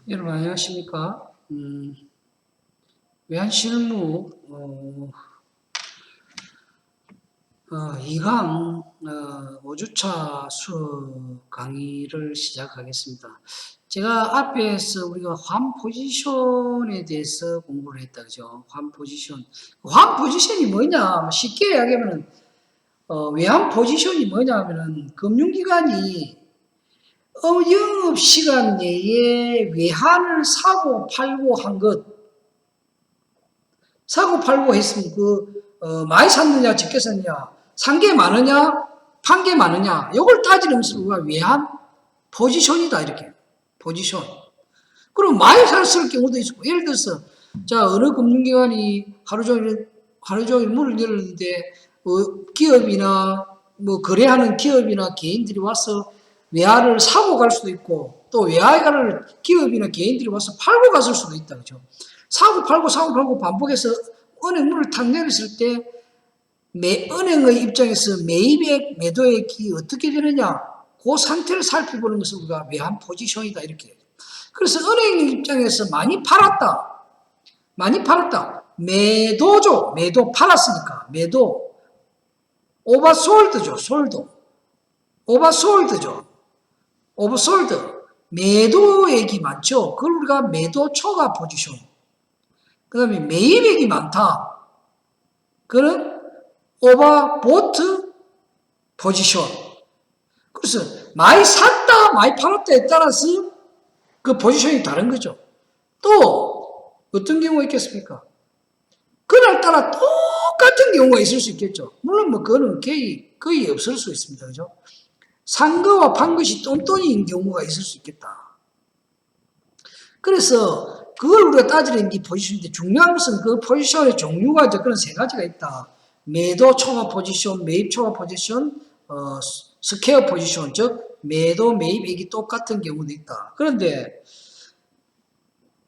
여러분 안녕하십니까? 외환실무 2강 5주차 수업 강의를 시작하겠습니다. 제가 앞에서 우리가 환 포지션에 대해서 공부를 했다, 그죠? 환 포지션. 환 포지션이 뭐냐? 쉽게 이야기하면 외환 포지션이 뭐냐 하면은 금융기관이 영업시간 내에 외환을 사고 팔고 한 것, 사고 팔고 했으면 많이 샀느냐, 적게 샀느냐, 산 게 많으냐, 판 게 많으냐, 이걸 따지면서 우리가 외환 포지션이다, 이렇게. 포지션. 그럼 많이 샀을 경우도 있고, 예를 들어서, 자, 어느 금융기관이 하루 종일 문을 열었는데, 기업이나, 거래하는 기업이나 개인들이 와서 외화를 사고 갈 수도 있고, 또 외화를 기업이나 개인들이 와서 팔고 갔을 수도 있다, 그죠? 사고 팔고 반복해서 은행 문을 탁 내렸을 때 은행의 입장에서 매입액, 매도액이 어떻게 되느냐, 그 상태를 살펴보는 것을 우리가 외환 포지션이다, 이렇게. 그래서 은행 입장에서 많이 팔았다. 매도죠. 매도 팔았으니까. 매도. 오버솔드죠. 오버솔드. 매도액이 많죠. 그걸 우리가 매도 초과 포지션. 그 다음에 매입액이 많다. 그는 오버보트 포지션. 그래서 많이 샀다, 많이 팔았다에 따라서 그 포지션이 다른 거죠. 또 어떤 경우가 있겠습니까? 그날따라 똑같은 경우가 있을 수 있겠죠. 물론 그거는 거의 없을 수 있습니다. 그죠? 산 거와 판 것이 똔똔인 경우가 있을 수 있겠다. 그래서 그걸 우리가 따지는 게 포지션인데, 중요한 것은 그 포지션의 종류가 이제 그런 세 가지가 있다. 매도 초과 포지션, 매입 초과 포지션, 스퀘어 포지션, 즉 매도 매입액이 똑같은 경우도 있다. 그런데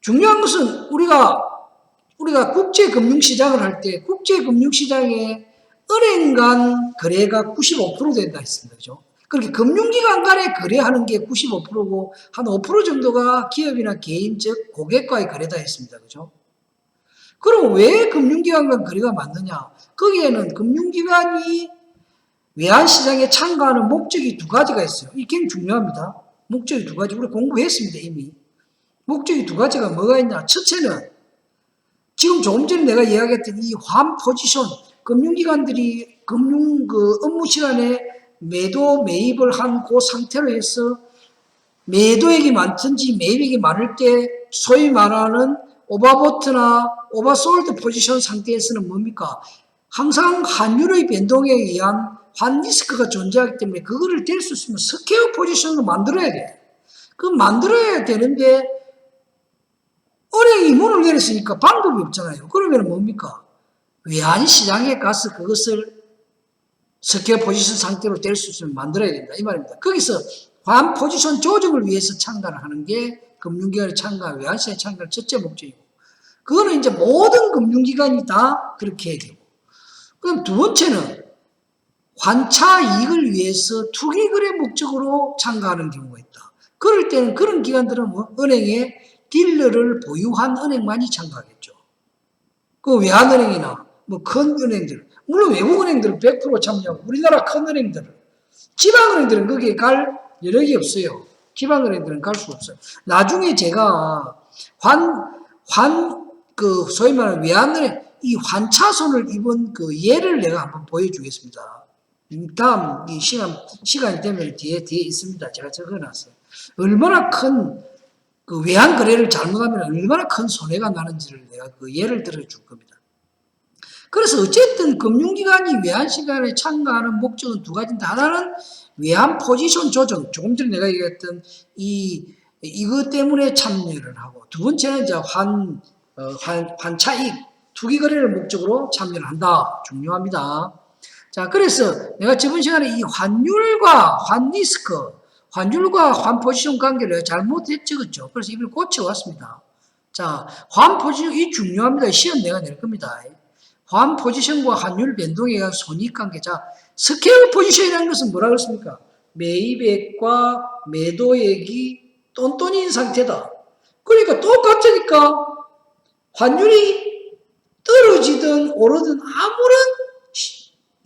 중요한 것은 우리가 국제 금융시장을 할 때 국제 금융시장에 은행 간 거래가 95% 된다 했습니다. 그죠? 그렇게 금융기관 간에 거래하는 게 95%고 한 5% 정도가 기업이나 개인, 즉 고객과의 거래다 했습니다. 그죠? 그럼 왜 금융기관 간 거래가 많느냐? 거기에는 금융기관이 외환시장에 참가하는 목적이 두 가지가 있어요. 이게 굉장히 중요합니다. 목적이 두 가지. 우리 공부했습니다, 이미. 목적이 두 가지가 뭐가 있냐? 첫째는 지금 조금 전에 내가 이야기했던 이 환 포지션, 금융기관들이 업무 시간에 매도, 매입을 한 그 상태로 해서 매도액이 많든지 매입액이 많을 때 소위 말하는 오버보트나 오버솔드 포지션 상태에서는 뭡니까? 항상 환율의 변동에 의한 환 리스크가 존재하기 때문에 그거를 뗄 수 있으면 스퀘어 포지션을 만들어야 돼. 그 만들어야 되는데 은행이 문을 내렸으니까 방법이 없잖아요. 그러면 뭡니까? 외환시장에 가서 그것을 스퀘어 포지션 상태로 될 수 있으면 만들어야 된다. 이 말입니다. 거기서 환 포지션 조정을 위해서 참가를 하는 게 금융기관에 참가하고 외환시장에 참가하는 첫째 목적이고, 그거는 이제 모든 금융기관이 다 그렇게 해야 되고, 그럼 두 번째는 환차 이익을 위해서 투기 거래 목적으로 참가하는 경우가 있다. 그럴 때는 그런 기관들은 은행에 딜러를 보유한 은행만이 참가하겠죠. 그 외환은행이나 큰 은행들, 물론 외국은행들은 100% 참여하고 우리나라 큰 은행들은, 지방은행들은 거기에 갈 여력이 없어요. 지방은행들은 갈 수가 없어요. 나중에 제가 소위 말하는 외환은행, 이 환차손을 입은 그 예를 내가 한번 보여주겠습니다. 다음 이 시간이 되면 뒤에 있습니다. 제가 적어놨어요. 얼마나 큰 그 외환 거래를 잘못하면 얼마나 큰 손해가 나는지를 내가 그 예를 들어줄 겁니다. 그래서 어쨌든 금융기관이 외환시장에 참가하는 목적은 두 가지인데, 하나는 외환 포지션 조정, 조금 전에 내가 얘기했던 이것 때문에 참여를 하고, 두 번째는 이제 환차익, 투기 거래를 목적으로 참여를 한다. 중요합니다. 자, 그래서 내가 저번 시간에 이 환율과 환리스크, 환율과 환포지션 관계를 잘못해 적었죠. 그래서 이걸 고쳐왔습니다. 자, 환포지션, 이 중요합니다. 시험 내가 낼 겁니다. 환포지션과 환율 변동에 의한 손익관계. 자, 스퀘어 포지션이라는 것은 뭐라고 했습니까? 매입액과 매도액이 똔똔인 상태다. 그러니까 똑같으니까 환율이 떨어지든 오르든 아무런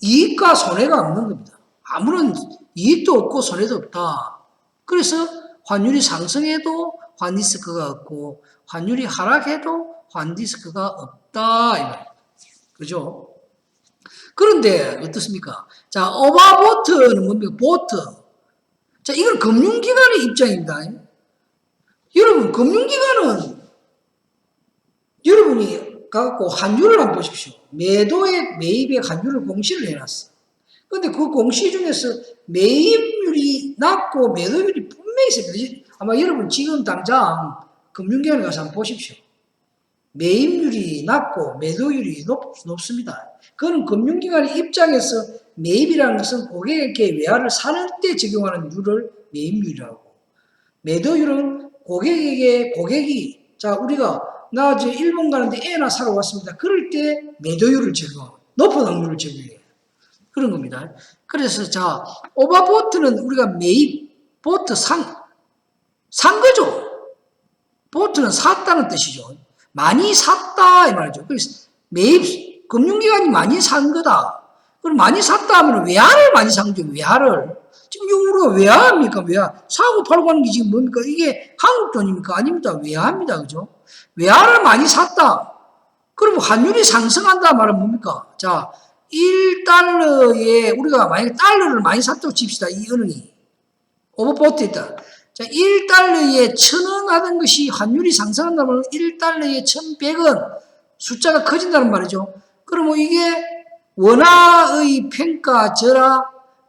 이익과 손해가 없는 겁니다. 아무런 이익도 없고 손해도 없다. 그래서 환율이 상승해도 환리스크가 없고 환율이 하락해도 환리스크가 없다. 이 말입니다. 그죠? 그런데 어떻습니까? 자, 오버보트는 뭡니까? 보트. 자, 이건 금융기관의 입장입니다. 여러분, 금융기관은 여러분이 가갖고 환율을 한번 보십시오. 매입의 환율을 공시를 해놨어. 근데 그 공시 중에서 매입률이 낮고 매도율이 분명히 있습니다. 아마 여러분 지금 당장 금융기관에 가서 한번 보십시오. 매입률이 낮고 매도율이 높습니다. 그건 금융기관의 입장에서 매입이라는 것은 고객에게 외화를 사는 때 적용하는 율을 매입률이라고. 매도율은 고객이 자 우리가 나 이제 일본 가는데 애나 사러 왔습니다. 그럴 때 매도율을 적용하고 높은 확률을 적용해요. 그런 겁니다. 그래서 자 오버보트는 우리가 매입 보트 산 거죠. 보트는 샀다는 뜻이죠. 많이 샀다 이 말이죠. 그래서 매입 금융기관이 많이 산 거다. 그럼 많이 샀다 하면 외화를 많이 산 거죠. 외화를. 지금 우리가 외화입니까? 외화. 사고 팔고 하는 게 지금 뭡니까? 이게 한국 돈입니까? 아닙니다. 외화입니다. 그죠? 외화를 많이 샀다. 그러면 환율이 상승한다 말은 뭡니까? 자, 1달러에 우리가 만약에 달러를 많이 샀다고 칩시다. 이 은행이. 오버보트 있다. 자, 1달러에 1,000원 하던 것이 환율이 상승한다면 1달러에 1,100원 숫자가 커진다는 말이죠. 그러면 이게 원화의 평가절하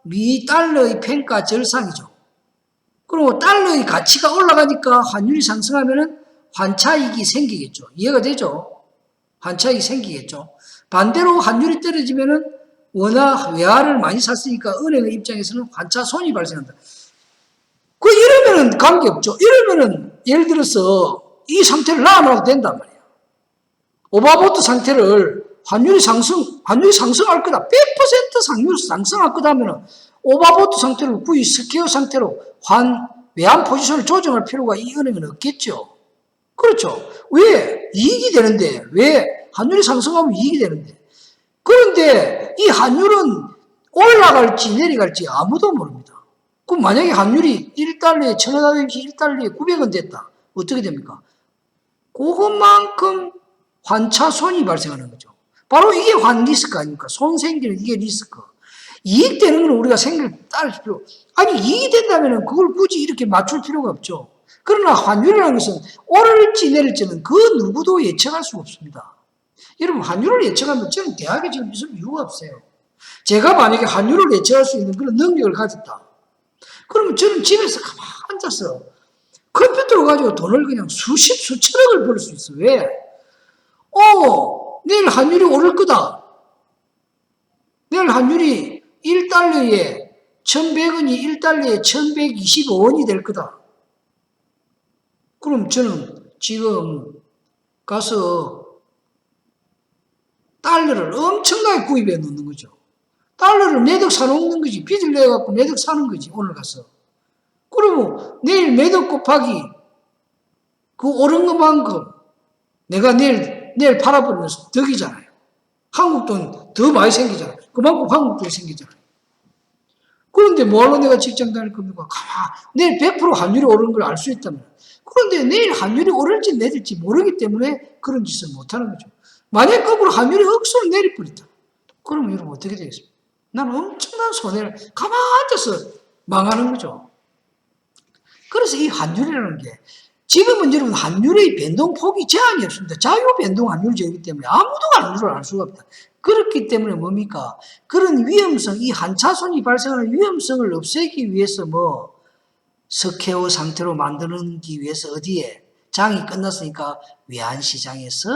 미 달러의 평가절상이죠. 그리고 달러의 가치가 올라가니까 환율이 상승하면은 환차익이 생기겠죠. 이해가 되죠? 환차익이 생기겠죠. 반대로 환율이 떨어지면은 외화를 많이 샀으니까 은행의 입장에서는 환차손이 발생한다. 이러면은 관계없죠. 이러면은 예를 들어서 이 상태를 놔놔도 된단 말이에요. 오버보트 상태를 환율이 상승할 거다. 100% 상률 상승할 거다 하면은 오버보트 상태를 구이 스퀘어 상태로 외환 포지션을 조정할 필요가 이 은행은 없겠죠. 그렇죠. 왜? 이익이 되는데. 왜? 환율이 상승하면 이익이 되는데. 그런데 이 환율은 올라갈지 내려갈지 아무도 모릅니다. 그럼 만약에 환율이 1달러에 1,000원 하든지 1달러에 900원 됐다. 어떻게 됩니까? 그것만큼 환차손이 발생하는 거죠. 바로 이게 환리스크 아닙니까? 손 생기는 이게 리스크. 이익 되는 건 우리가 따를 필요. 아니, 이익이 된다면 그걸 굳이 이렇게 맞출 필요가 없죠. 그러나 환율이라는 것은 오를지 내릴지는 그 누구도 예측할 수가 없습니다. 여러분, 환율을 예측하면 저는 대학에 지금 있을 이유가 없어요. 제가 만약에 환율을 예측할 수 있는 그런 능력을 가졌다. 그러면 저는 집에서 가만히 앉아서 컴퓨터를 가지고 돈을 그냥 수천억을 벌 수 있어. 왜? 내일 환율이 오를 거다. 내일 환율이 1달러에 1,100원이 1달러에 1,125원이 될 거다. 그럼 저는 지금 가서 달러를 엄청나게 구입해 놓는 거죠. 달러를 매덕 사놓는 거지. 빚을 내갖고 매덕 사는 거지. 오늘 가서. 그러면 내일 매덕 곱하기 그 오른 것만큼 내가 내일 팔아버리면서 덕이잖아요. 한국 돈 더 많이 생기잖아요. 그만큼 한국 돈이 생기잖아요. 그런데 뭐하러 내가 직장 다닐 겁니까? 내일 100% 환율이 오르는 걸 알 수 있다면. 그런데 내일 환율이 오를지 내릴지 모르기 때문에 그런 짓을 못하는 거죠. 만약 거꾸로 환율이 억수로 내려버렸다. 그러면 여러분 어떻게 되겠습니까? 나는 엄청난 손해를 가만히 앉아서 망하는 거죠. 그래서 이 환율이라는 게 지금은 여러분 환율의 변동폭이 제한이 없습니다. 자유 변동 환율제이기 때문에 아무도 환율을 알 수가 없다. 그렇기 때문에 뭡니까? 그런 위험성, 이 한차손이 발생하는 위험성을 없애기 위해서 스퀘어 상태로 만드기 위해서 어디에? 장이 끝났으니까 외환시장에서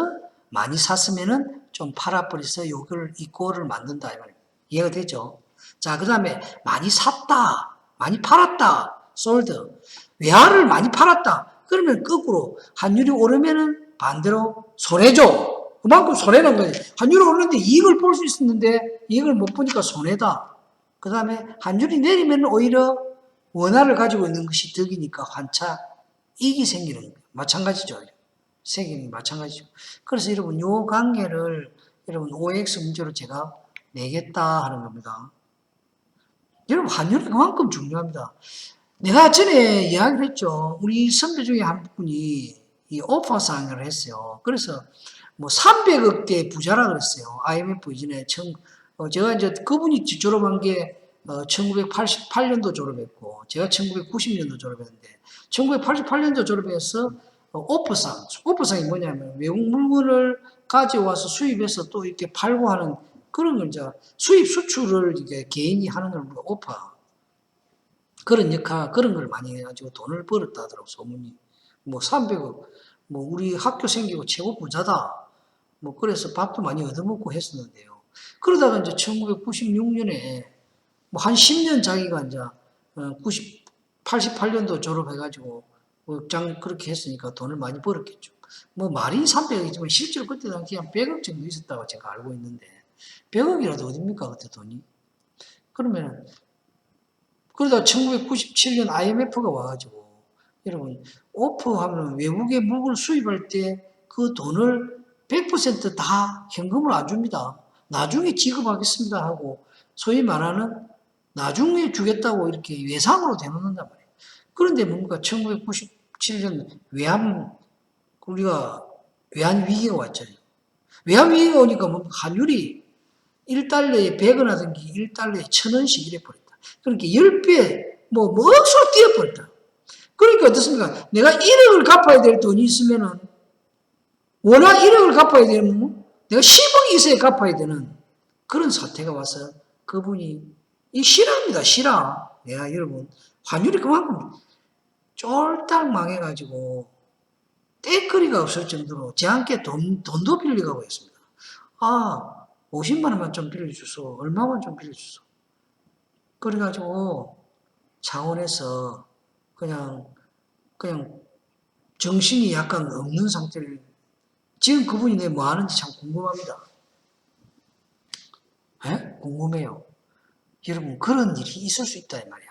많이 샀으면은 좀 팔아버려서 이 꼴을 만든다. 이해가 되죠? 자, 그 다음에 많이 샀다, 많이 팔았다, 솔드. 외화를 많이 팔았다. 그러면 거꾸로 환율이 오르면은 반대로 손해죠. 그만큼 손해는 거지. 환율이 오르는데 이익을 볼 수 있었는데 이익을 못 보니까 손해다. 그 다음에 환율이 내리면 오히려 원화를 가지고 있는 것이 덕이니까 환차 이익이 생기는 거예요. 마찬가지죠. 생기는 게 마찬가지죠. 그래서 여러분 요 관계를 여러분 OX 문제로 제가 내겠다 하는 겁니다. 여러분 환율이 그만큼 중요합니다. 내가 전에 이야기를 했죠. 우리 선배 중에 한 분이 이 오퍼 상을 했어요. 그래서 뭐 300억대 부자라 그랬어요. IMF 이전에 제가 이제 그분이 졸업한 게 1988년도 졸업했고 제가 1990년도 졸업했는데 1988년도 졸업해서 오퍼상이 뭐냐면 외국 물건을 가져와서 수입해서 또 이렇게 팔고 하는 그런 걸 이제 수입 수출을 이게 개인이 하는 걸 우리가 오퍼 그런 그런 걸 많이 해가지고 돈을 벌었다 하더라고, 소문이. 뭐 300억, 뭐 우리 학교 생기고 최고 부자다. 뭐 그래서 밥도 많이 얻어먹고 했었는데요. 그러다가 이제 1996년에 뭐 한 10년 자기가 이제 88년도 졸업해가지고 그렇게 했으니까 돈을 많이 벌었겠죠. 뭐 말이 300억이지만 실제로 그때 당시에 한 100억 정도 있었다고 제가 알고 있는데 100억이라도 어딥니까 그때 돈이? 그러면 그러다 1997년 IMF가 와가지고 여러분 오프하면 외국의 물건을 수입할 때 그 돈을 100%다 현금으로 안 줍니다. 나중에 지급하겠습니다 하고 소위 말하는 나중에 주겠다고 이렇게 외상으로 대놓는단 말이에요. 그런데 뭔가 1997년 우리가 외환 위기가 왔잖아요. 외환 위기가 오니까 뭔가 환율이 1달러에 100원 하던 게 1달러에 1000원씩 이래 버렸다. 그러니까 10배, 뭐 억수로 뛰어버렸다. 그러니까 어떻습니까? 내가 1억을 갚아야 될 돈이 있으면은, 워낙 1억을 갚아야 되면, 내가 10억 이상에 갚아야 되는 그런 사태가 와서 그분이, 이 실화입니다, 실화. 내가 여러분, 환율이 그만큼 쫄딱 망해가지고, 떼거리가 없을 정도로 제한테 돈도 빌려가고 있습니다. 50만 원만 좀 빌려주소. 얼마만 좀 빌려주소. 그래가지고 창원에서 그냥 정신이 약간 없는 상태를 지금 그분이 내 뭐 하는지 참 궁금합니다. 에? 궁금해요. 여러분 그런 일이 있을 수 있다 이 말이야.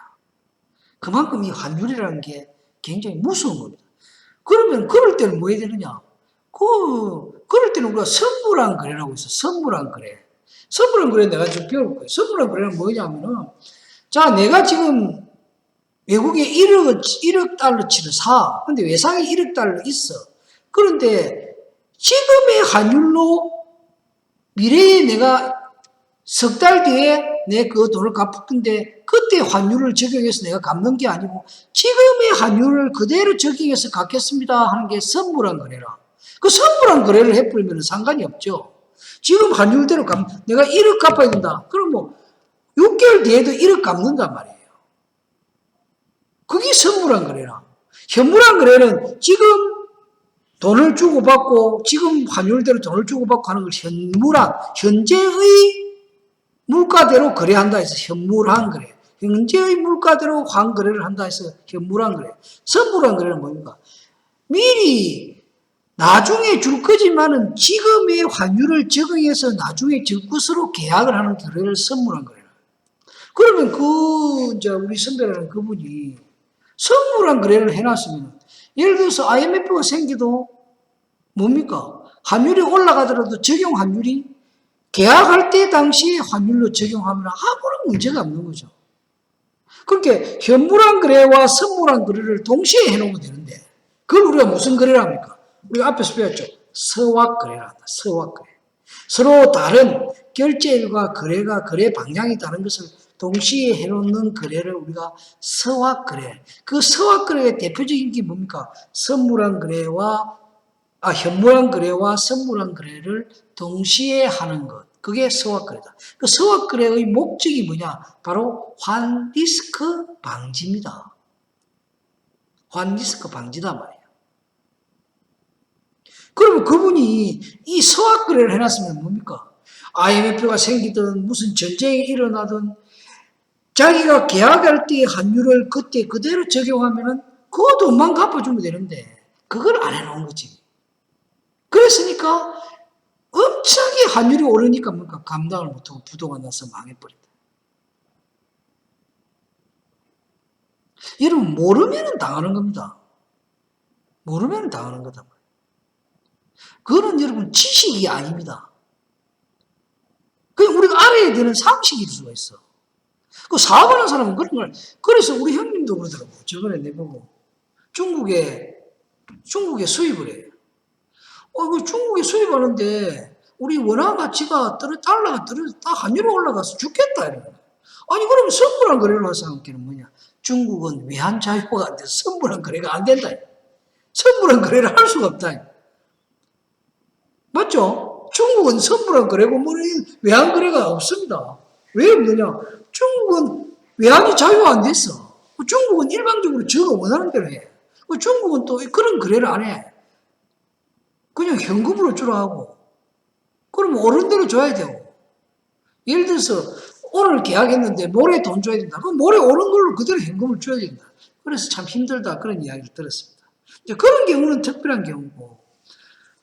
그만큼 이 환율이라는 게 굉장히 무서운 겁니다. 그러면 그럴 때는 뭐 해야 되느냐? 그럴 때는 우리가 선물한 거래라고 있어. 선물한 거래. 선물한 거래 내가 좀 배울 거예요. 선물한 거래는 뭐냐면은 자, 내가 지금 외국에 1억 달러치를 사. 근데 외상에 1억 달러 있어. 그런데 지금의 환율로 미래에 내가 석 달 뒤에 내 그 돈을 갚을 건데 그때 환율을 적용해서 내가 갚는 게 아니고 지금의 환율을 그대로 적용해서 갚겠습니다 하는 게 선물한 거래라. 그 선물한 거래를 해버리면 상관이 없죠. 지금 환율대로 내가 1억 갚아야 된다. 그럼 뭐 6개월 뒤에도 1억 갚는단 말이에요. 그게 선물한 거래라. 현물한 거래는 지금 돈을 주고받고 지금 환율대로 돈을 주고받고 하는 걸 현재의 물가대로 거래한다 해서 현물한 거래. 현재의 물가대로 환거래를 한다 해서 현물한 거래. 선물한 거래는 뭡니까? 미리 나중에 줄 거지만은 지금의 환율을 적용해서 나중에 줄 것으로 계약을 하는 거래를 선물한 거래라. 그러면 우리 선배라는 그분이 선물한 거래를 해놨으면 예를 들어서 IMF가 생기도 뭡니까? 환율이 올라가더라도 적용 환율이 계약할 때 당시에 환율로 적용하면 아무런 문제가 없는 거죠. 그러니까 현물한 거래와 선물한 거래를 동시에 해놓으면 되는데 그걸 우리가 무슨 거래를 합니까? 우리가 앞에서 배웠죠. 서확 거래를 한다. 서확 거래. 서로 다른 결제일과 거래 방향이 다른 것을 동시에 해놓는 거래를 우리가 서확 거래. 그 서확 거래의 대표적인 게 뭡니까? 현물한 거래와 선물한 거래를 동시에 하는 것. 그게 서확 거래다. 그 서확 거래의 목적이 뭐냐? 바로 환 리스크 방지입니다. 환 리스크 방지다 말이에요. 그러면 그분이 이 서확 거래를 해놨으면 뭡니까? IMF가 생기든 무슨 전쟁이 일어나든 자기가 계약할 때 환율을 그때 그대로 적용하면은 그 돈만 갚아주면 되는데 그걸 안 해놓은 거지. 그랬으니까 엄청나게 환율이 오르니까 뭔가 감당을 못하고 부도가 나서 망해버린다. 여러분 모르면 당하는 겁니다. 모르면 당하는 거다. 그거는 여러분 지식이 아닙니다. 그냥 우리가 알아야 되는 상식일 수가 있어. 그 사업하는 사람은 그런 걸, 그래서 우리 형님도 그러더라고. 저번에 내보고. 중국에 수입을 해요. 그 중국에 수입하는데, 우리 원화 가치가 달러가 딱 환율이 올라가서 죽겠다. 이러는 거야. 아니, 그러면 선물한 거래를 해서 한게는 뭐냐. 중국은 외환 자유화가 안 돼서 선물한 거래가 안 된다. 선물한 거래를 할 수가 없다. 맞죠? 중국은 선물한 거래고, 외환 거래가 없습니다. 왜 없느냐? 중국은 외환이 자유화 안 됐어. 중국은 일반적으로 저가 원하는 대로 해. 중국은 또 그런 거래를 안 해. 그냥 현금으로 주라 하고. 그러면 오른 대로 줘야 되고. 예를 들어서 오늘 계약했는데 모레 돈 줘야 된다. 그럼 모레 오른 걸로 그대로 현금을 줘야 된다. 그래서 참 힘들다. 그런 이야기를 들었습니다. 이제 그런 경우는 특별한 경우고.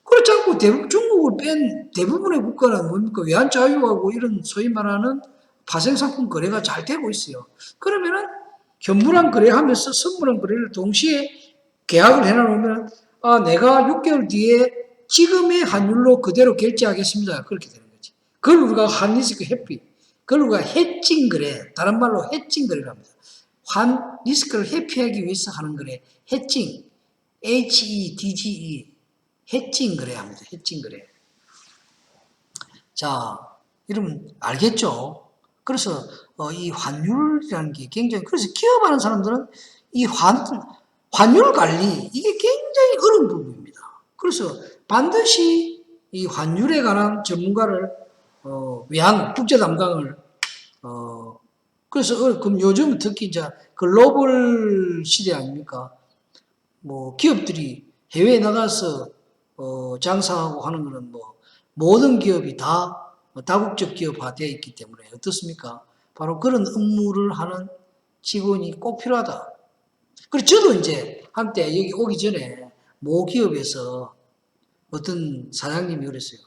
그렇지 않고 중국을 뺀 대부분의 국가는 뭡니까? 외환 자유하고 이런 소위 말하는 파생상품 거래가 잘 되고 있어요. 그러면은 현물한 거래하면서 선물한 거래를 동시에 계약을 해놔놓으면 내가 6개월 뒤에 지금의 환율로 그대로 결제하겠습니다. 그렇게 되는 거지. 그걸 우리가 환리스크 회피, 그걸 우리가 해칭 거래, 다른 말로 해칭 거래를 합니다. 환 리스크를 회피하기 위해서 하는 거래, 해칭, HEDGE, 해칭 거래 합니다. 해칭 거래. 자, 여러분 알겠죠? 그래서 이 환율이라는 게 굉장히, 그래서 기업하는 사람들은 이 환율 관리, 이게 굉장히 어려운 부분입니다. 그래서 반드시 이 환율에 관한 전문가를 외환 국제 담당을 그래서 그럼 요즘 특히 이제 글로벌 시대 아닙니까? 뭐 기업들이 해외에 나가서 장사하고 하는 거는 뭐 모든 기업이 다 다국적 기업화되어 있기 때문에 어떻습니까? 바로 그런 업무를 하는 직원이 꼭 필요하다. 그리고 저도 이제 한때 여기 오기 전에 모 기업에서 어떤 사장님이 그랬어요.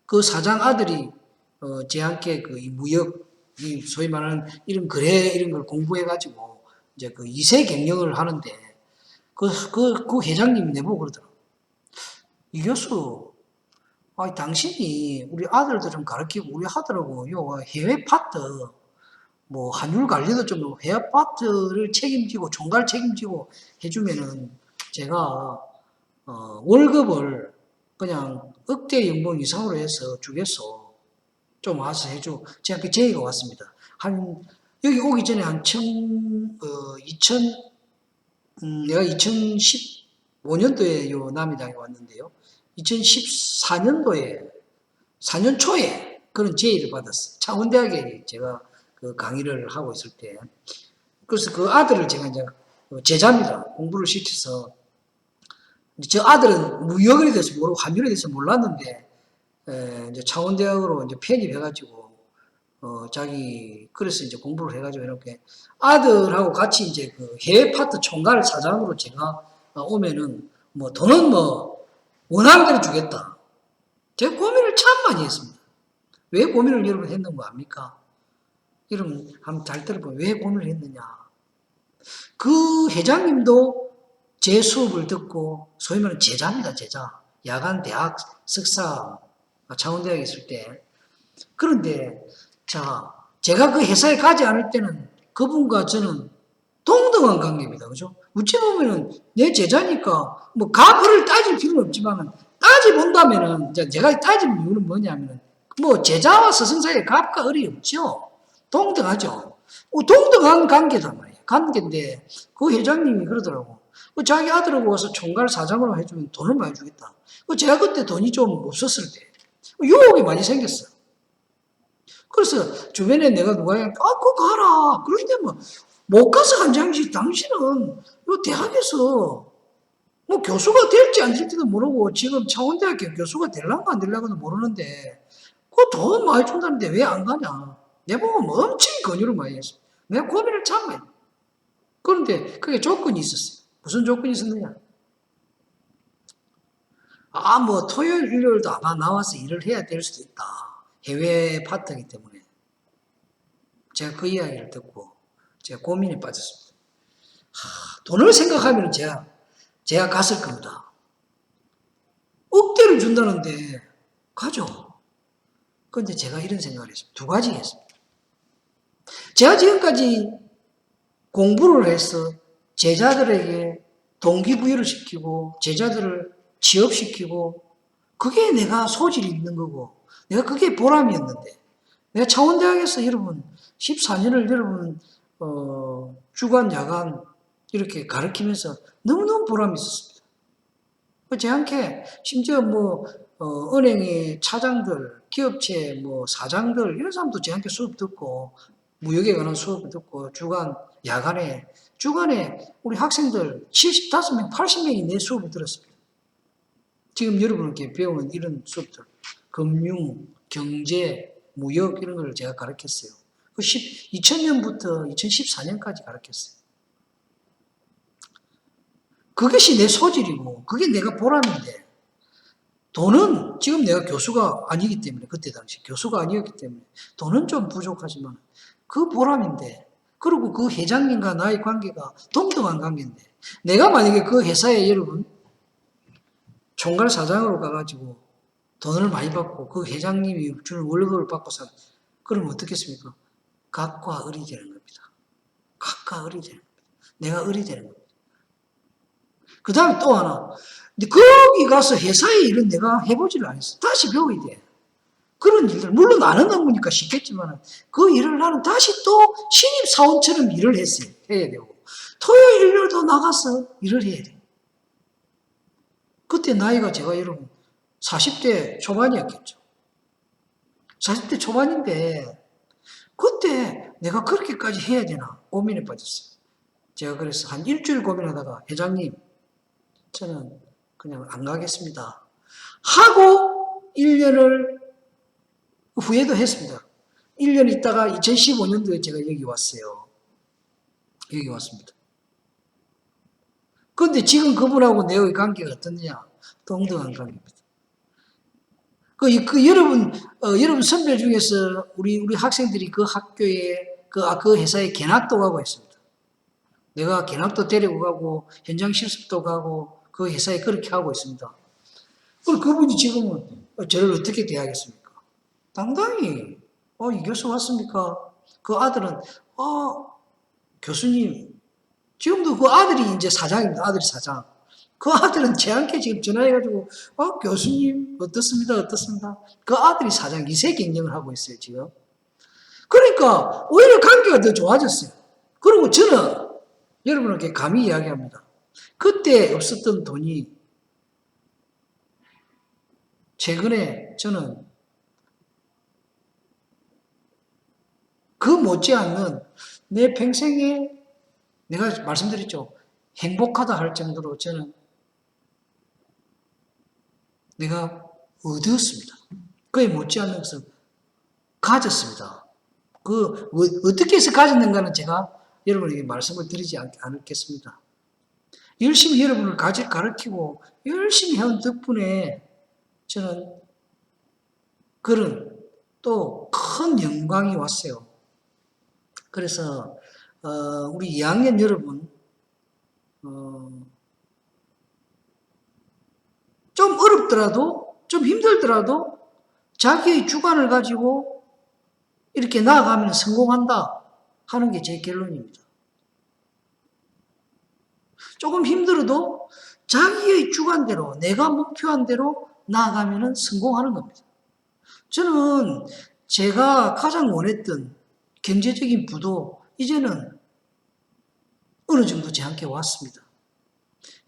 그 사장 아들이 제한테 그 무역, 소위 말하는 이런 거래 이런 걸 공부해가지고 이제 그 2세 경영을 하는데 그 회장님이 내보고 그러더라고. 이 교수, 당신이 우리 아들들은 가르치고 우리 하더라고. 요 해외 파트, 뭐 환율 관리도 좀 해외 파트를 책임지고 총괄 책임지고 해주면은 제가 월급을 그냥 억대 연봉 이상으로 해서 주겠어. 좀 와서 해줘. 제가 그 제의가 왔습니다. 여기 오기 전에 내가 2015년도에 요 남이당에 왔는데요. 2014년도에, 4년 초에 그런 제의를 받았어요. 창원대학에 제가 그 강의를 하고 있을 때. 그래서 그 아들을 제가 이제 제자입니다. 공부를 시켜서. 저 아들은 무역에 대해서 모르고 환율에 대해서 몰랐는데, 이제 창원대학으로 이제 편입해가지고, 그래서 이제 공부를 해가지고 이렇게 아들하고 같이 이제 그 해외 파트 총괄 사장으로 제가 오면은 뭐 돈은 뭐 원하는 대로 주겠다. 제가 고민을 참 많이 했습니다. 왜 고민을 여러분 했는 거 압니까? 여러분 한번 잘 들어보면 왜 고민을 했느냐. 그 회장님도 제 수업을 듣고 소위 말하는 제자입니다. 제자. 야간 대학 석사 창원대학에 있을 때. 그런데 자, 제가 그 회사에 가지 않을 때는 그분과 저는 동등한 관계입니다. 그죠? 어찌 보면은 내 제자니까 뭐 가부를 따질 필요는 없지만 따져본다면은 제가 따지는 이유는 뭐냐면은 뭐 제자와 스승 사이에 갑과 을이 없죠. 동등하죠. 동등한 관계단 말이에요. 관계인데 그 회장님이 그러더라고. 자기 아들하고 와서 총괄 사장으로 해주면 돈을 많이 주겠다. 제가 그때 돈이 좀 없었을 때 유혹이 많이 생겼어요. 그래서 주변에 내가 누가 그거 가라. 그런데 뭐 못 가서 한 장씩 당신은 이 대학에서 뭐 교수가 될지 안 될지도 모르고 지금 창원대학교 교수가 될란가 안 될란가도 모르는데 그 돈 많이 준다는데 왜 안 가냐. 내보고 뭐 엄청 권유를 많이 했어. 내가 고민을 참 많이. 그런데 그게 조건이 있었어요. 무슨 조건이 있었느냐. 뭐 토요일 일요일도 아마 나와서 일을 해야 될 수도 있다. 해외 파트이기 때문에. 제가 그 이야기를 듣고 제가 고민에 빠졌습니다. 돈을 생각하면 제가 제가 갔을 겁니다. 억대를 준다는데 가죠. 그런데 제가 이런 생각을 했습니다. 두 가지 했습니다. 제가 지금까지 공부를 해서 제자들에게 동기부여를 시키고 제자들을 취업시키고 그게 내가 소질이 있는 거고 내가 그게 보람이었는데 내가 창원대학에서 여러분 14년을 여러분 주간 야간 이렇게 가르치면서 너무너무 보람이 있었습니다. 제한테 심지어 은행의 차장들, 기업체 사장들 이런 사람도 제한테 수업 듣고 무역에 관한 수업을 듣고 주간에 우리 학생들 75명, 80명이 내 수업을 들었습니다. 지금 여러분께 배우는 이런 수업들 금융, 경제, 무역 이런 걸 제가 가르쳤어요. 2000년부터 2014년까지 가르쳤어요. 그것이 내 소질이고 그게 내가 보람인데 돈은 지금 내가 교수가 아니기 때문에 그때 당시 교수가 아니었기 때문에 돈은 좀 부족하지만 그 보람인데 그리고 그 회장님과 나의 관계가 동등한 관계인데 내가 만약에 그 회사에 여러분 총괄 사장으로 가가지고 돈을 많이 받고 그 회장님이 주는 월급을 받고 그러면 어떻겠습니까? 각과 을이 되는 겁니다. 각과 을이 되는 겁니다. 내가 을이 되는 겁니다. 그 다음에 또 하나. 근데 거기 가서 회사의 일은 내가 해보지를 않았어. 다시 배워야 돼. 그런 일들. 물론 아는 업무니까 쉽겠지만 그 일을 나는 다시 또 신입사원처럼 일을 했어요. 해야 되고. 토요일, 일요일도 나가서 일을 해야 돼. 그때 나이가 제가 여러분 40대 초반이었겠죠. 40대 초반인데 그때 내가 그렇게까지 해야 되나 고민에 빠졌어요. 제가 그래서 한 일주일 고민하다가 회장님 저는 그냥 안 가겠습니다. 하고 1년을 후회도 했습니다. 1년 있다가 2015년도에 제가 여기 왔어요. 여기 왔습니다. 그런데 지금 그분하고 내의 관계가 어떻느냐? 동등한 관계입니다. 여러분 선배 중에서 우리 학생들이 그 학교에 그 회사에 견학도 가고 있습니다. 내가 견학도 데리고 가고 현장 실습도 가고 그 회사에 그렇게 하고 있습니다. 그럼 그분이 지금은 저를 어떻게 대하겠습니까? 당당히 이 교수 왔습니까? 그 아들은 교수님 지금도 그 아들이 이제 사장입니다. 아들이 사장. 그 아들은 제한테 지금 전화해가지고 교수님 어떻습니다. 그 아들이 사장 이세 경영을 하고 있어요 지금. 그러니까 오히려 관계가 더 좋아졌어요. 그리고 저는 여러분에게 감히 이야기합니다. 그때 없었던 돈이 최근에 저는 그 못지않는 내 평생에 내가 말씀드렸죠. 행복하다 할 정도로 저는 내가 얻었습니다. 그에 못지않는 것을 가졌습니다. 어떻게 해서 가졌는가는 제가 여러분에게 말씀을 드리지 않겠습니다. 열심히 여러분을 가르치고 열심히 해온 덕분에 저는 그런 또 큰 영광이 왔어요. 그래서 우리 2학년 여러분 좀 어렵더라도 좀 힘들더라도 자기의 주관을 가지고 이렇게 나아가면 성공한다 하는 게 제 결론입니다. 조금 힘들어도 자기의 주관대로 내가 목표한 대로 나아가면 성공하는 겁니다. 저는 제가 가장 원했던 경제적인 부도 이제는 어느 정도 제 함께 왔습니다.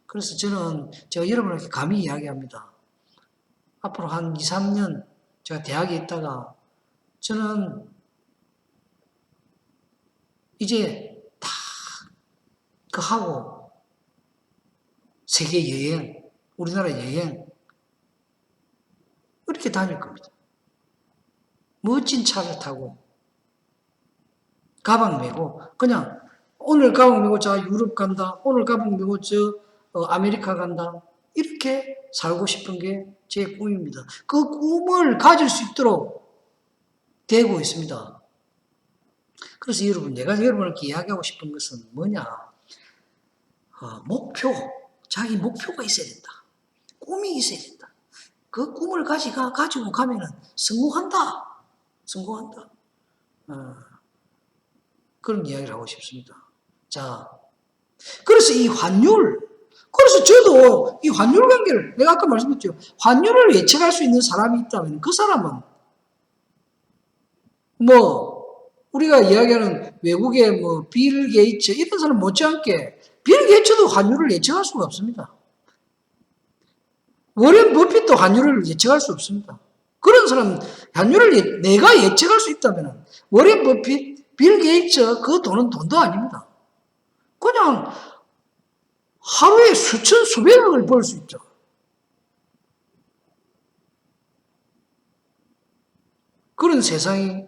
그래서 제가 여러분에게 감히 이야기합니다. 앞으로 한 2, 3년 제가 대학에 있다가 저는 이제 다 하고 세계 여행, 우리나라 여행 이렇게 다닐 겁니다. 멋진 차를 타고 가방 메고 그냥 오늘 가방 메고 자 유럽 간다. 오늘 가방 메고 아메리카 간다. 이렇게 살고 싶은 게 제 꿈입니다. 그 꿈을 가질 수 있도록 되고 있습니다. 그래서 여러분 내가 여러분에게 이야기하고 싶은 것은 뭐냐? 목표, 자기 목표가 있어야 된다. 꿈이 있어야 된다. 그 꿈을 가지고 가면은 성공한다. 성공한다. 그런 이야기를 하고 싶습니다. 자, 그래서 이 환율, 그래서 저도 이 환율 관계를, 내가 아까 말씀드렸죠. 환율을 예측할 수 있는 사람이 있다면 그 사람은 우리가 이야기하는 외국의 빌 게이츠 이런 사람 못지않게 빌 게이츠도 환율을 예측할 수가 없습니다. 워렌 버핏도 환율을 예측할 수 없습니다. 그런 사람 환율을 내가 예측할 수 있다면 워렌 버핏, 빌 게이츠 그 돈은 돈도 아닙니다. 그냥 하루에 수천 수백억을 벌 수 있죠. 그런 세상이.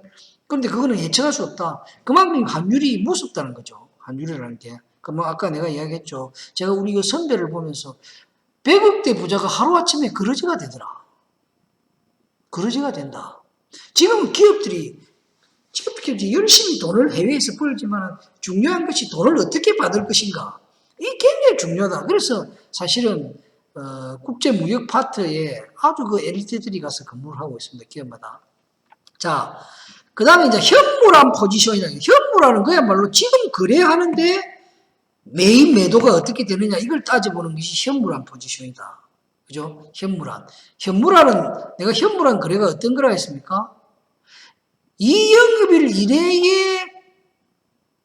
그런데 그거는 예측할 수 없다. 그만큼 환율이 무섭다는 거죠. 환율이라는 게. 아까 내가 이야기했죠. 제가 우리 그 선배를 보면서 100억대 부자가 하루아침에 거러지가 되더라. 거러지가 된다. 지금 기업들이 열심히 돈을 해외에서 벌지만 중요한 것이 돈을 어떻게 받을 것인가. 이게 굉장히 중요하다. 그래서 사실은 국제무역 파트에 아주 그 엘리트들이 가서 근무를 하고 있습니다. 기업마다. 자, 그 다음에 이제 현물한 포지션이라는 게, 현물하는 그야말로 지금 거래하는데 매입 매도가 어떻게 되느냐 이걸 따져보는 것이 현물한 포지션이다. 그죠? 현물한. 내가 현물한 거래가 어떤 거라 했습니까? 이 영업일 이내에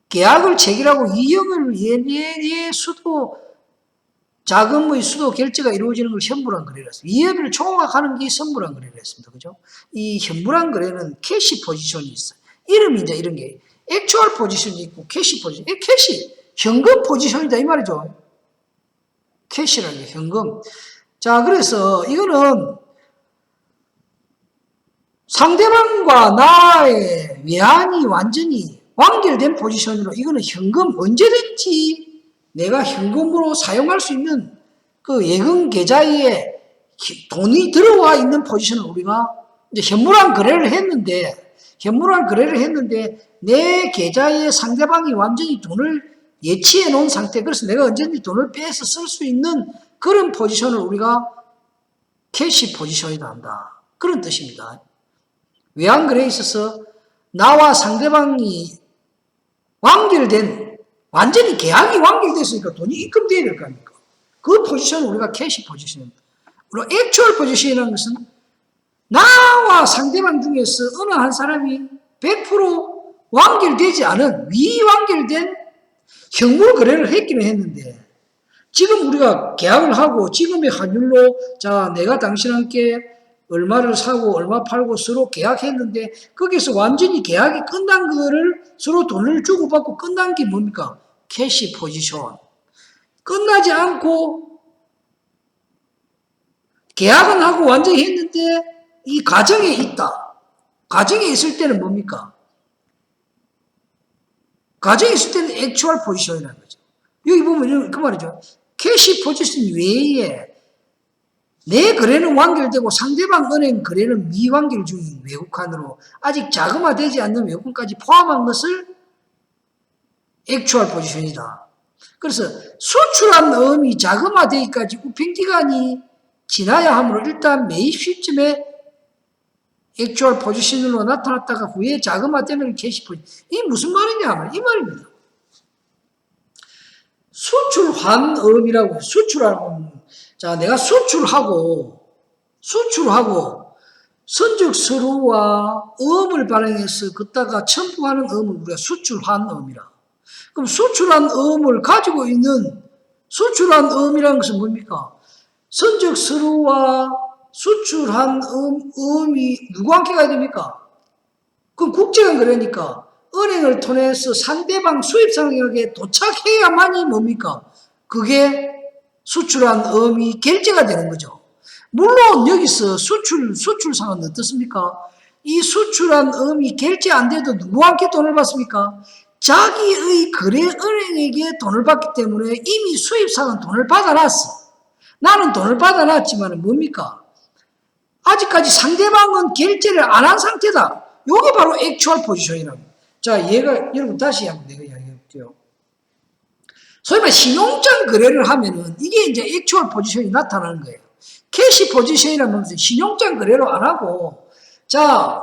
계약을 체결하고 이 영업일 이내에 자금의 수도 결제가 이루어지는 걸 현물한 거래를 했습니다. 이 영업일을 총각하는 게 현물한 거래를 했습니다. 그죠? 이 현물한 거래는 캐시 포지션이 있어요. 이름이 이제 이런 게 액추얼 포지션이 있고 캐시 포지션. 캐시 현금 포지션이다 이 말이죠. 캐시라는 게 현금. 자, 그래서 이거는 상대방과 나의 외환이 완전히 완결된 포지션으로 이거는 현금 언제든지 내가 현금으로 사용할 수 있는 그 예금 계좌에 돈이 들어와 있는 포지션을 우리가 이제 현물한 거래를 했는데 내 계좌에 상대방이 완전히 돈을 예치해 놓은 상태, 그래서 내가 언제든지 돈을 빼서 쓸 수 있는 그런 포지션을 우리가 캐시 포지션이라 한다. 그런 뜻입니다. 외환거래에 있어서 나와 상대방이 완전히 계약이 완결됐으니까 돈이 입금돼야 될 거 아닙니까? 그 포지션을 우리가 캐시 포지션입니다. 그리고 액추얼 포지션이라는 것은 나와 상대방 중에서 어느 한 사람이 100% 완결되지 않은 미완결된 현물 거래를 했기는 했는데 지금 우리가 계약을 하고 지금의 환율로 자 내가 당신한테 얼마를 사고 얼마 팔고 서로 계약했는데 거기서 완전히 계약이 끝난 거를 서로 돈을 주고받고 끝난 게 뭡니까? 캐시 포지션. 끝나지 않고 계약은 하고 완전히 했는데 이 과정에 있다. 과정에 있을 때는 뭡니까? 과정에 있을 때는 액추얼 포지션이라는 거죠. 여기 보면 그 말이죠. 캐시 포지션 외에 내 거래는 완결되고 상대방 은행 거래는 미완결 중인 외국환으로 아직 자금화되지 않는 외국까지 포함한 것을 액추얼 포지션이다. 그래서 수출한 어음이 자금화되기까지 우평기간이 지나야 하므로 일단 매입 시점에 액추얼 포지션으로 나타났다가 후에 자금화되면 캐시 포지션. 이게 무슨 말이냐? 이 말입니다. 수출환음이라고 수출하는 자 내가 수출하고 선적서류와 음을 발행해서 걷다가 첨부하는 음을 우리가 수출한 음이라. 그럼 수출한 음을 가지고 있는 수출한 음이라는 것은 뭡니까? 선적서류와 수출한 음이 누구한테 가야 됩니까? 그럼 국제간 거래니까 은행을 통해서 상대방 수입상에게 도착해야만이 뭡니까? 그게 수출한 음이 결제가 되는 거죠. 물론 여기서 수출상은 어떻습니까? 이 수출한 음이 결제 안 돼도 누구한테 돈을 받습니까? 자기의 거래 은행에게 돈을 받기 때문에 이미 수입상은 돈을 받아놨어. 나는 돈을 받아놨지만 뭡니까? 아직까지 상대방은 결제를 안 한 상태다. 이게 바로 액추얼 포지션이라고. 자, 여러분 다시 한번 내가 이야기해볼게요. 소위 말 신용장 거래를 하면은 이게 이제 액추얼 포지션이 나타나는 거예요. 캐시 포지션이라는 것은 신용장 거래로 안 하고, 자,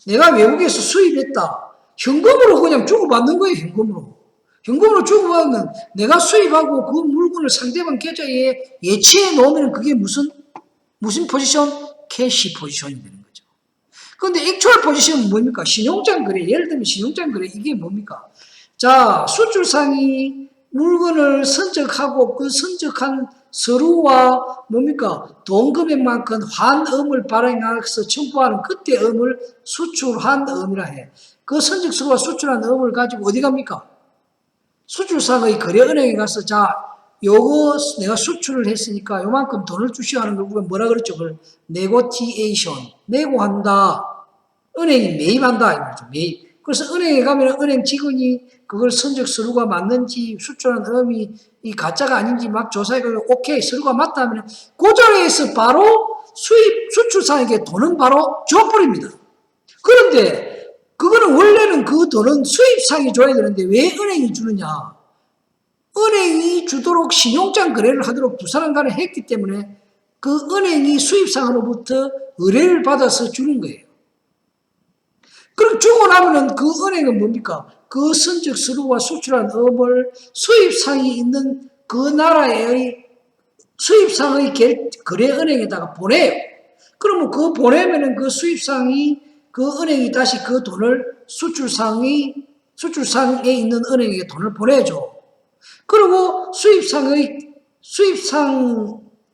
내가 외국에서 수입했다. 현금으로 그냥 주고받는 거예요, 현금으로. 현금으로 주고받으면 내가 수입하고 그 물건을 상대방 계좌에 예치해 놓으면 그게 무슨 포지션? 캐시 포지션이 되는 거죠. 그런데 액추얼 포지션은 뭡니까? 신용장 거래. 예를 들면 신용장 거래. 이게 뭡니까? 자, 수출상이 물건을 선적하고 그 선적한 서류와 뭡니까? 돈 금액만큼 환음을 발행해서 청구하는 그때 음을 수출한 음이라 해. 그 선적 서류와 수출한 음을 가지고 어디 갑니까? 수출상의 거래은행에 가서 자, 요거 내가 수출을 했으니까 요만큼 돈을 주시오 하는 걸 우리가 뭐라 그랬죠? 그걸 네고티에이션, 내고한다. 은행이 매입한다 이 말이죠. 매입. 그래서 은행에 가면 은행 직원이 그걸 선적 서류가 맞는지 수출한 음이 이 가짜가 아닌지 막 조사해가지고 오케이 서류가 맞다면 그 자리에서 바로 수출상에게 돈은 바로 줘버립니다. 그런데 그거는 원래는 그 돈은 수입상이 줘야 되는데 왜 은행이 주느냐? 은행이 주도록 신용장 거래를 하도록 두 사람 간에 했기 때문에 그 은행이 수입상으로부터 의뢰를 받아서 주는 거예요. 그럼 주고 나면은 그 은행은 뭡니까? 그 선적 서류와 수출한 음을 수입상이 있는 그 나라의 수입상의 거래은행에다가 보내요. 그러면 그 보내면은 그 수입상이 그 은행이 다시 그 돈을 수출상에 있는 은행에게 돈을 보내줘. 그리고 수입상이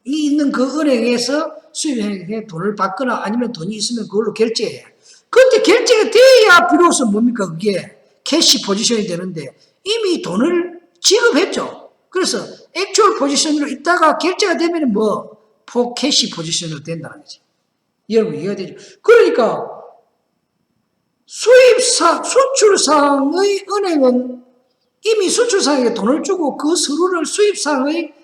있는 그 은행에서 수입은행에 돈을 받거나 아니면 돈이 있으면 그걸로 결제해. 그때 결제가 돼야 비로소 뭡니까? 그게 캐시 포지션이 되는데 이미 돈을 지급했죠. 그래서 액추얼 포지션으로 있다가 결제가 되면 캐시 포지션으로 된다는 거지. 여러분 이해가 되죠? 그러니까 수출상의 은행은 이미 수출상에게 돈을 주고 그 서류를 수입상의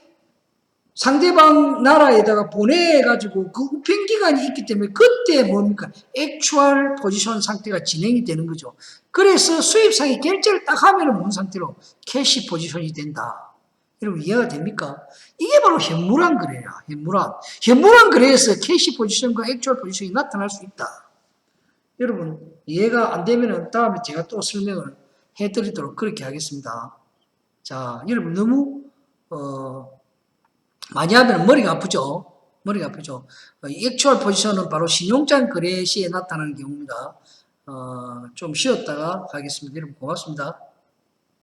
상대방 나라에다가 보내가지고 그 우편기간이 있기 때문에 그때 뭡니까? 액추얼 포지션 상태가 진행이 되는 거죠. 그래서 수입상이 결제를 딱 하면 뭔 상태로? 캐시 포지션이 된다. 여러분 이해가 됩니까? 이게 바로 현물환 거래야. 현물환 거래에서 캐시 포지션과 액추얼 포지션이 나타날 수 있다. 여러분 이해가 안 되면 다음에 제가 또 설명을 해드리도록 그렇게 하겠습니다. 자, 여러분 너무 많이 하면 머리가 아프죠? 머리가 아프죠? 액추얼 포지션은 바로 신용장 거래 시에 나타나는 경우입니다. 좀 쉬었다가 가겠습니다. 여러분 고맙습니다.